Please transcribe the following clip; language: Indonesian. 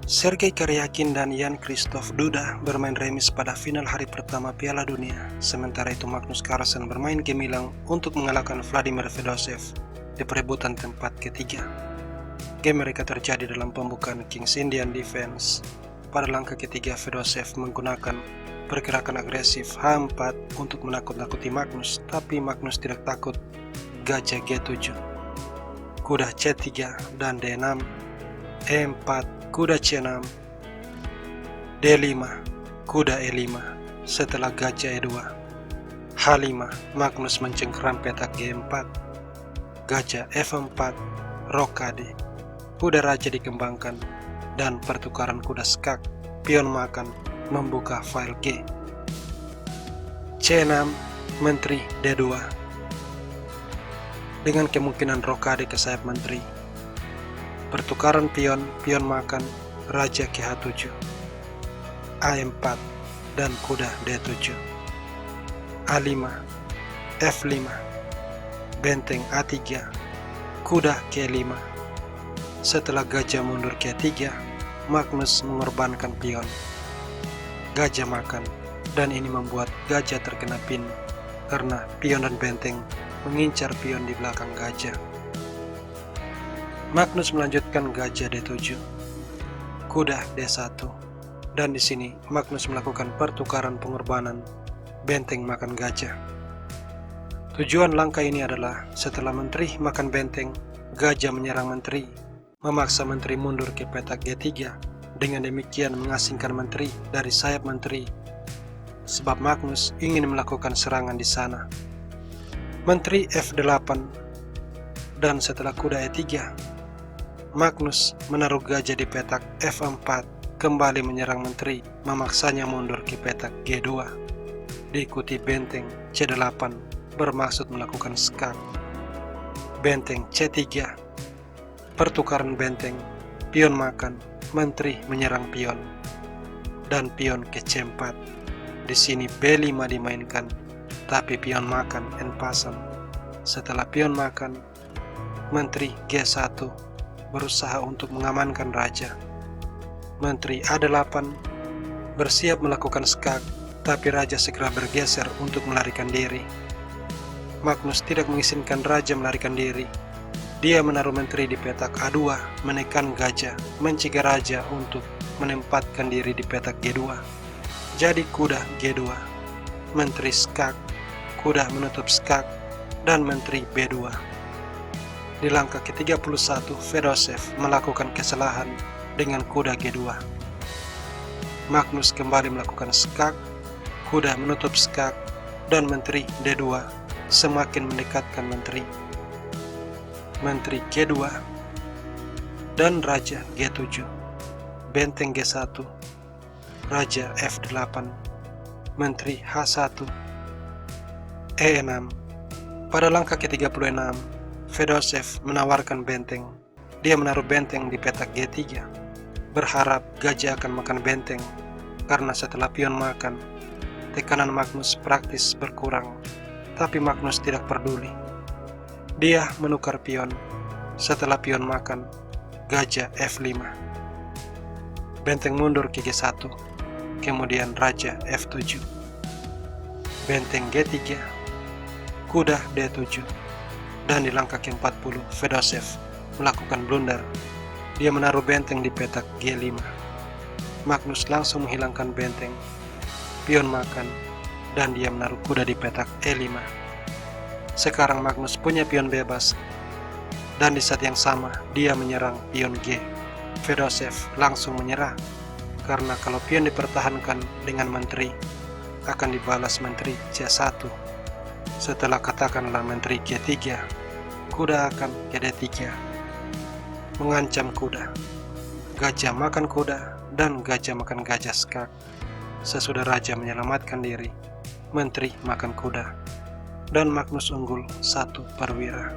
Sergei Karyakin dan Jan Krzysztof Duda bermain remis pada final hari pertama Piala Dunia. Sementara itu Magnus Carlsen bermain gemilang untuk mengalahkan Vladimir Fedosev di perebutan tempat ketiga. Game mereka terjadi dalam pembukaan Kings Indian Defense. Pada langkah ketiga Fedosev menggunakan pergerakan agresif H4 untuk menakut-nakuti Magnus, tapi Magnus tidak takut. Gajah G7, kuda C3 dan D6, E4, kuda C6, D5, kuda E5. Setelah gajah E2, H5, Magnus mencengkeram petak G4, gajah F4, rokade, kuda raja dikembangkan, dan pertukaran kuda skak, pion makan, membuka file G. C6, menteri D2, dengan kemungkinan rokade ke sayap menteri. Pertukaran pion, pion makan, raja ke H7, A4, dan kuda D7, A5, F5, benteng A3, kuda K5. Setelah gajah mundur ke K3, Magnus mengorbankan pion. Gajah makan, dan ini membuat gajah terkena pin, karena pion dan benteng mengincar pion di belakang gajah. Magnus melanjutkan gajah D7, kuda D1, dan di sini Magnus melakukan pertukaran pengorbanan benteng makan gajah. Tujuan langkah ini adalah setelah menteri makan benteng, gajah menyerang menteri, memaksa menteri mundur ke petak G3, dengan demikian mengasingkan menteri dari sayap menteri, sebab Magnus ingin melakukan serangan di sana. Menteri F8, dan setelah kuda E3, Magnus menaruh gajah di petak F4, kembali menyerang menteri, memaksanya mundur ke petak G2, diikuti benteng C8, bermaksud melakukan skak. Benteng C3, pertukaran benteng, pion makan, menteri menyerang pion, dan pion ke C4. Di sini B5 dimainkan, tapi pion makan en passant. Setelah pion makan, menteri G1 berusaha untuk mengamankan raja. Menteri A8 bersiap melakukan skak, tapi raja segera bergeser untuk melarikan diri. Magnus tidak mengizinkan raja melarikan diri. Dia menaruh menteri di petak A2, menekan gajah, mencegah raja untuk menempatkan diri di petak G2. Jadi kuda G2, menteri skak, kuda menutup skak, dan menteri B2. Di langkah ke-31, Fedosev melakukan kesalahan dengan kuda G2. Magnus kembali melakukan skak, kuda menutup skak, dan menteri D2 semakin mendekatkan menteri. Menteri G2 dan raja G7, benteng G1, raja F8, menteri H1, E6. Pada langkah ke-36, Fedosev menawarkan benteng. Dia menaruh benteng di petak G3, berharap gajah akan makan benteng, karena setelah pion makan, tekanan Magnus praktis berkurang. Tapi Magnus tidak peduli. Dia menukar pion. Setelah pion makan, gajah F5, benteng mundur ke G1, kemudian raja F7, benteng G3, kuda D7, dan di langkah ke-40 Fedosev melakukan blunder. Dia menaruh benteng di petak G5. Magnus langsung menghilangkan benteng, pion makan, dan dia menaruh kuda di petak E5. Sekarang Magnus punya pion bebas, dan di saat yang sama dia menyerang pion G. Fedosev langsung menyerah, karena kalau pion dipertahankan dengan menteri, akan dibalas menteri C1. Setelah katakanlah menteri G3, kuda akan ke D3, mengancam kuda. Gajah makan kuda, dan gajah makan gajah skak. Sesudah raja menyelamatkan diri, menteri makan kuda, dan Magnus unggul 1 perwira.